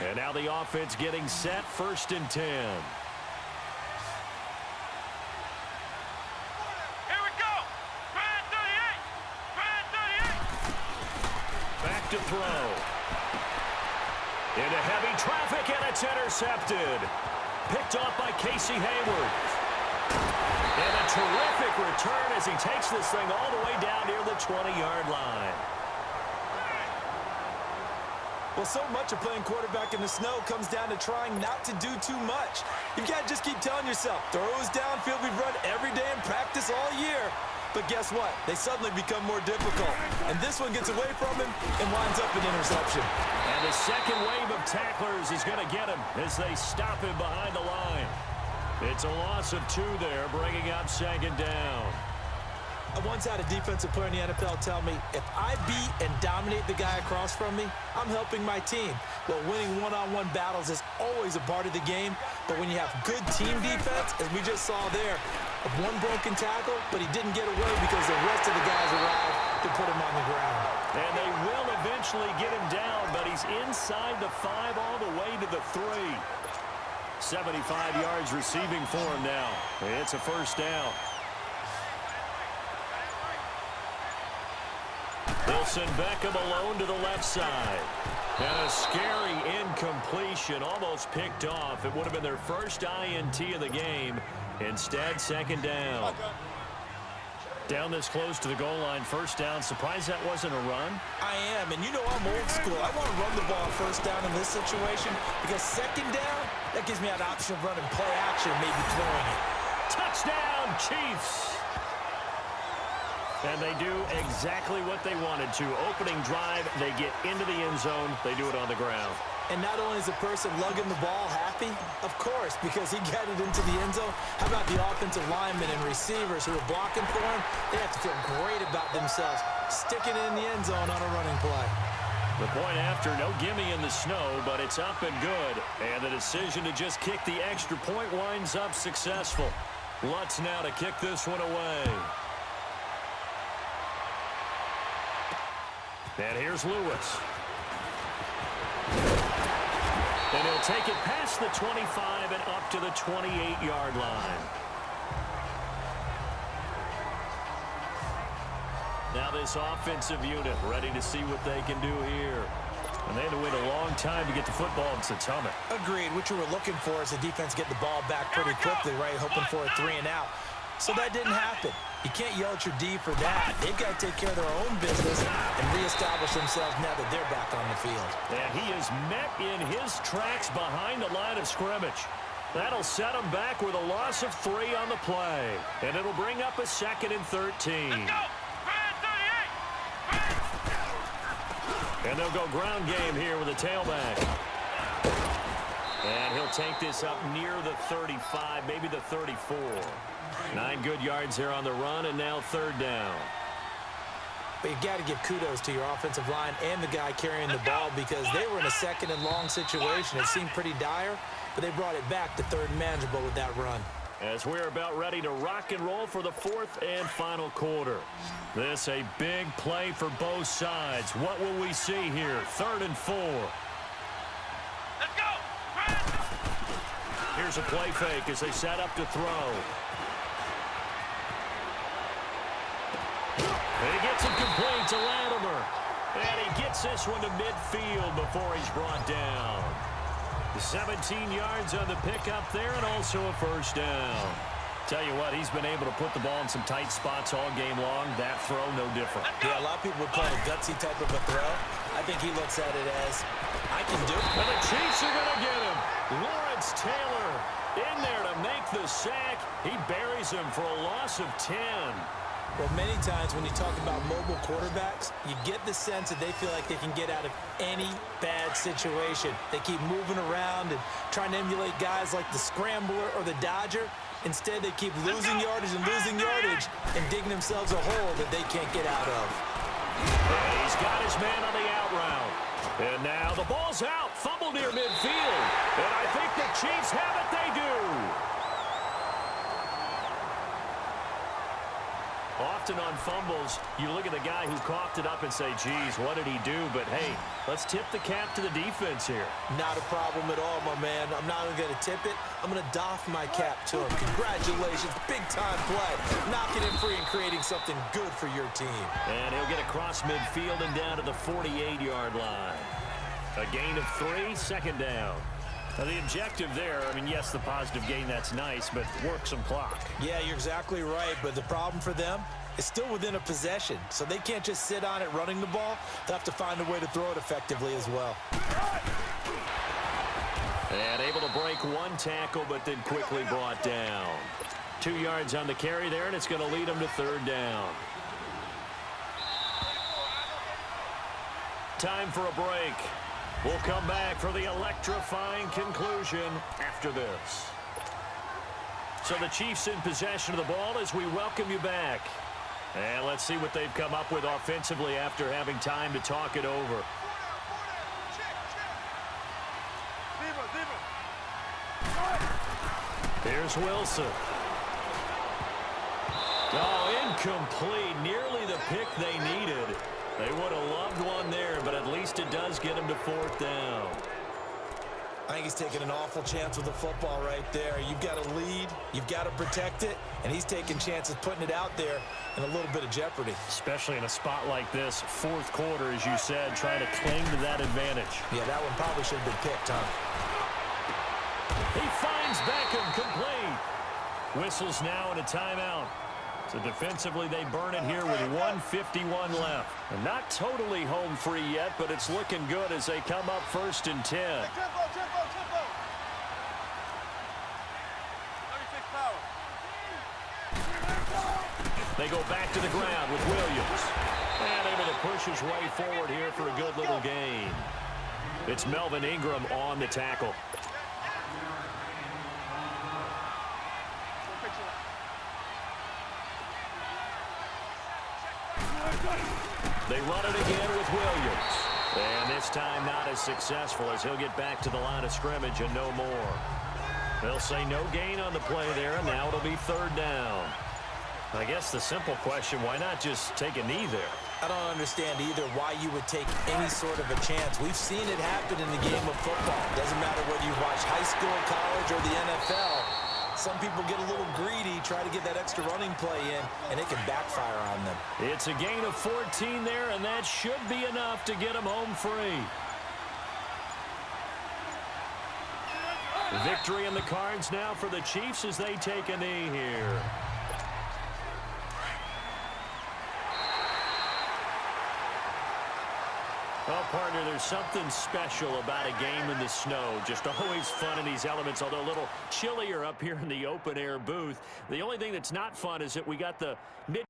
And now the offense getting set, 1st and 10. Here we go. Brad 38. Brad 38. Back to throw. Into heavy traffic, and it's intercepted. Picked off by Casey Hayward. And a terrific return as he takes this thing all the way down near the 20-yard line. Well, so much of playing quarterback in the snow comes down to trying not to do too much. You've got to just keep telling yourself, throws downfield we've run every day in practice all year. But guess what? They suddenly become more difficult. And this one gets away from him and winds up an interception. And the second wave of tacklers is going to get him as they stop him behind the line. It's a loss of 2 there, bringing up 2nd down. I once had a defensive player in the NFL tell me, if I beat and dominate the guy across from me, I'm helping my team. Well, winning one-on-one battles is always a part of the game, but when you have good team defense, as we just saw there, one broken tackle, but he didn't get away because the rest of the guys arrived to put him on the ground. And they will eventually get him down, but he's inside the 5 all the way to the 3. 75 yards receiving for him now. It's a 1st down. They'll send Beckham alone to the left side. And a scary incompletion, almost picked off. It would have been their first INT of the game. Instead, 2nd down. Down this close to the goal line, 1st down. Surprised that wasn't a run? I am, and you know I'm old school. I want to run the ball 1st down in this situation because 2nd down, that gives me an option of running play action, maybe throwing it. Touchdown, Chiefs! And they do exactly what they wanted to. Opening drive, they get into the end zone. They do it on the ground. And not only is the person lugging the ball happy, of course, because he got it into the end zone. How about the offensive linemen and receivers who are blocking for him? They have to feel great about themselves, sticking it in the end zone on a running play. The point after, no gimme in the snow, but it's up and good. And the decision to just kick the extra point winds up successful. Lutz now to kick this one away. And here's Lewis. And he'll take it past the 25 and up to the 28-yard line. Now this offensive unit ready to see what they can do here. And they had to wait a long time to get the football to Summit. Agreed. What you were looking for is the defense get the ball back pretty quickly, right? Hoping for a 3 and out. So that didn't happen. You can't yell at your D for that. They've got to take care of their own business and reestablish themselves now that they're back on the field. And he is met in his tracks behind the line of scrimmage. That'll set him back with a loss of 3 on the play. And it'll bring up a 2nd and 13. Let's go. Brad 38. And they'll go ground game here with a tailback. And he'll take this up near the 35, maybe the 34. 9 good yards there on the run, and now 3rd down. But you've got to give kudos to your offensive line and the guy carrying the ball because they were in a 2nd and long situation. It seemed pretty dire, but they brought it back to 3rd and manageable with that run. As we're about ready to rock and roll for the 4th and final quarter. This a big play for both sides. What will we see here? 3rd and 4. Let's go. Brad. Here's a play fake as they set up to throw. And he gets it complete to Latimer. And he gets this one to midfield before he's brought down. 17 yards on the pickup there and also a 1st down. Tell you what, he's been able to put the ball in some tight spots all game long. That throw, no different. Yeah, a lot of people would call it a gutsy type of a throw. I think he looks at it as, I can do it. And the Chiefs are going to get him. Lawrence Taylor in there to make the sack. He buries him for a loss of 10. Well, many times when you talk about mobile quarterbacks, you get the sense that they feel like they can get out of any bad situation. They keep moving around and trying to emulate guys like the Scrambler or the Dodger. Instead, they keep losing yardage and digging themselves a hole that they can't get out of. And he's got his man on the out route. And now the ball's out. Fumble near midfield. And I think the Chiefs have it. They do. Often on fumbles, you look at the guy who coughed it up and say, geez, what did he do? But, hey, let's tip the cap to the defense here. Not a problem at all, my man. I'm not only going to tip it, I'm going to doff my cap to him. Congratulations, big-time play. Knocking it free and creating something good for your team. And he'll get across midfield and down to the 48-yard line. A gain of 3, second down. Now, the objective there, I mean, yes, the positive gain, that's nice, but work some clock. Yeah, you're exactly right, but the problem for them is still within a possession, so they can't just sit on it running the ball. They'll have to find a way to throw it effectively as well. And able to break one tackle, but then quickly brought down. 2 yards on the carry there, and it's going to lead them to third down. Time for a break. We'll come back for the electrifying conclusion after this. So the Chiefs in possession of the ball as we welcome you back. And let's see what they've come up with offensively after having time to talk it over. Here's Wilson. Oh, incomplete. Nearly the pick they needed. They would have loved one there, but at least it does get him to fourth down. I think he's taking an awful chance with the football right there. You've got to lead, you've got to protect it, and he's taking chances putting it out there in a little bit of jeopardy. Especially in a spot like this, fourth quarter, as you said, trying to cling to that advantage. Yeah, that one probably should have been picked, huh? He finds Beckham complete. Whistles now in a timeout. So defensively, they burn it here with 1:51 left. And not totally home free yet, but it's looking good as they come up 1st and 10. Tempo. 36 power. They go back to the ground with Williams. And able to push his way forward here for a good little gain. It's Melvin Ingram on the tackle. They run it again with Williams. And this time not as successful as he'll get back to the line of scrimmage and no more. They'll say no gain on the play there, and now it'll be third down. I guess the simple question, why not just take a knee there? I don't understand either why you would take any sort of a chance. We've seen it happen in the game of football. Doesn't matter whether you watch high school, college, or the NFL. Some people get a little greedy, try to get that extra running play in, and it can backfire on them. It's a gain of 14 there, and that should be enough to get them home free. Victory in the cards now for the Chiefs as they take a knee here. Well, partner, there's something special about a game in the snow. Just always fun in these elements, although a little chillier up here in the open-air booth. The only thing that's not fun is that we got the mid